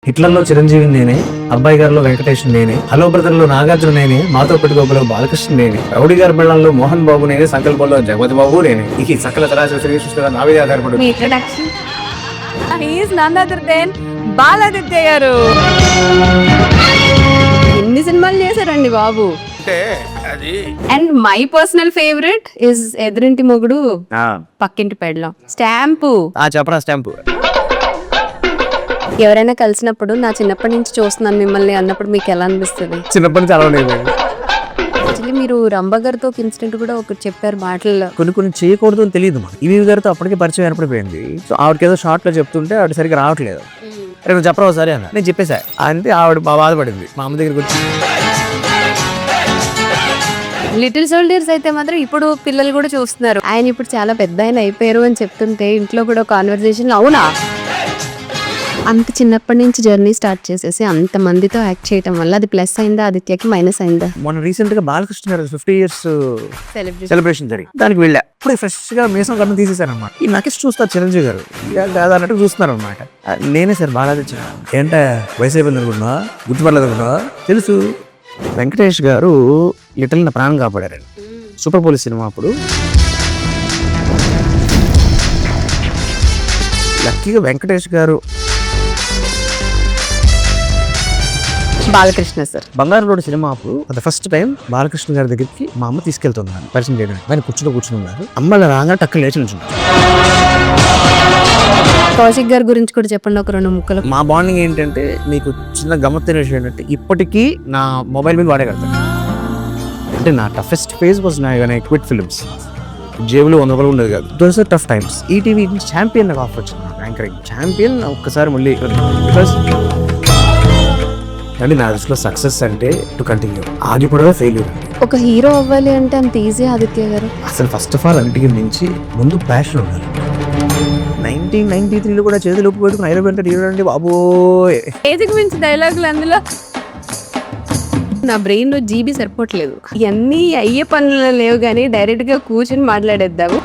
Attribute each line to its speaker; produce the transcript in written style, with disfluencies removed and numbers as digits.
Speaker 1: హిట్లర్లో చిరంజీవి నేనే, అబ్బాయి గారిలో వెంకటేష్ నేనే, హలో బ్రదర్ లో నాగార్జున నేనే, మాతో పెట్టుకోబలో బాలకృష్ణ నేనే, రౌడీ గారి బెళ్ళంలో మోహన్ బాబు నేనే, సంకల్పంలో జగపతి బాబు నేనే. ఈ సకల చరాచర శ్రీకృష్ణ నా మీద ఆధారపడి
Speaker 2: మీ introduction is none other than Baladitya garu. ఎన్ని సినిమాలు చేశారండి బాబు. And my personal favourite is Edurinti Mogudu పక్కింటి పెళ్ళం స్టాంపు.
Speaker 1: చెప్పరా స్టాంపు.
Speaker 2: ఎవరైనా కలిసినప్పుడు నా చిన్నప్పటి నుంచి చూస్తున్నాను మిమ్మల్ని అన్నప్పుడు మీకు ఎలా అనిపిస్తుంది?
Speaker 1: చిన్నప్పటి నుంచి అలవాలేదు.
Speaker 2: యాక్చువల్లీ మీరు రంభ గారితో ఒక ఇన్సిడెంట్ కూడా ఒకటి చెప్పారు మాటల్లో.
Speaker 1: కొన్ని చేయకూడదు అని తెలియదు మాకు. ఈవీ గారితో అప్పటికే పరిచయం ఏర్పడిపోయింది. సో ఆవిడకి ఏదో షార్ట్ లో చెప్తుంటే ఆవిడ సరిగ్గా రావట్లేదు. నువ్వు చెప్పరావు సరే అన్న, నేను చెప్పేసా అంటే ఆవిడ బాధపడింది. మా అమ్మ దగ్గరికి వచ్చి
Speaker 2: లిటిల్ సోల్జర్స్ అయితే మాత్రం ఇప్పుడు పిల్లలు కూడా చూస్తున్నారు. ఆయన ఇప్పుడు చాలా పెద్ద ఆయన అయిపోయారు అని చెప్తుంటే ఇంట్లో కూడా కాన్వర్సేషన్ అవునా అంత చిన్నప్పటి నుంచి జర్నీ స్టార్ట్ చేసేసి అంత మందితో యాక్ట్ చేయడం వల్ల అది ప్లస్ అయిందా ఆదిత్యకి మైనస్ అయిందా?
Speaker 1: మొన్న రీసెంట్ గా బాలకృష్ణ గారు 50 years సెలబ్రేషన్ జరిగి దానికి వెళ్ళా. ఇప్పుడు ఫ్రెష్ గా మీసం కన్నా తీసేశారు అనమాట. ఈ నకిస్ చూస్తారు చిరంజీవి గారు కాదు అన్నట్టు చూస్తున్నారు అనమాట. నేనే సార్ బాలాదిత్య. ఏంట వయసు అయిపోయింది అనుకున్నా, గుర్తుపడలేదు అనుకున్నా. తెలుసు వెంకటేష్ గారు లిటిల్ నా ప్రాణం కాపాడారండి. సూపర్ పోలీస్ సినిమా అప్పుడు లక్కీగా వెంకటేష్ గారు
Speaker 2: బాలకృష్ణ సార్
Speaker 1: బంగారు రోడ్డు సినిమా అప్పుడు అది ఫస్ట్ టైం బాలకృష్ణ గారి దగ్గరికి మా అమ్మ తీసుకెళ్తున్నాను పరిచయం చేయడానికి. ఆయన కూర్చున్నారు. అమ్మ రాగా టక్కున లేచి నుంచున్నారు.
Speaker 2: కౌశిక్ గారి గురించి కూడా చెప్పండి ఒక 2 ముక్కలు.
Speaker 1: మా బాండింగ్ ఏంటంటే మీకు చిన్న గమ్మత్తైన విషయం ఏంటంటే ఇప్పటికీ నా మొబైల్ మీద వాడేగలుగుతాను. అంటే నా టఫెస్ట్ ఫేజ్ వాజ్ నా క్విట్ ఫిల్మ్స్. జేబులో 100 రూపాయలు ఉండేది కాదు. Those are tough times. ETV champion నాకు ఆఫర్ వచ్చింది. యాంకరింగ్ ఛాంపియన్ ఒక్కసారి మళ్ళీ బికాస్ అంటే నా దృష్టిలో సక్సెస్ అంటే టు కంటిన్యూ, ఆగిపోవడమే ఫెయిల్యూర్.
Speaker 2: ఒక హీరో అవ్వాలి అంటే అంత ఈజీ ఆదిత్య గారు?
Speaker 1: అసలు ఫస్ట్ ఆఫ్ ఆల్ అన్నిటికి మించి ముందు ప్యాషన్ ఉండాలి. 1993లో కూడా చేతులు ఉప్పు పెట్టుకుని హైదరాబాద్ హీరో అండి బాబోయ్.
Speaker 2: ఏదికి మించి డైలాగులు అందులో నా బ్రెయిన్ లో జీబీ సరిపోవట్లేదు. ఇవన్నీ అయ్యే పనులు లేవు కానీ డైరెక్ట్ గా కూర్చొని మాట్లాడేద్దాము.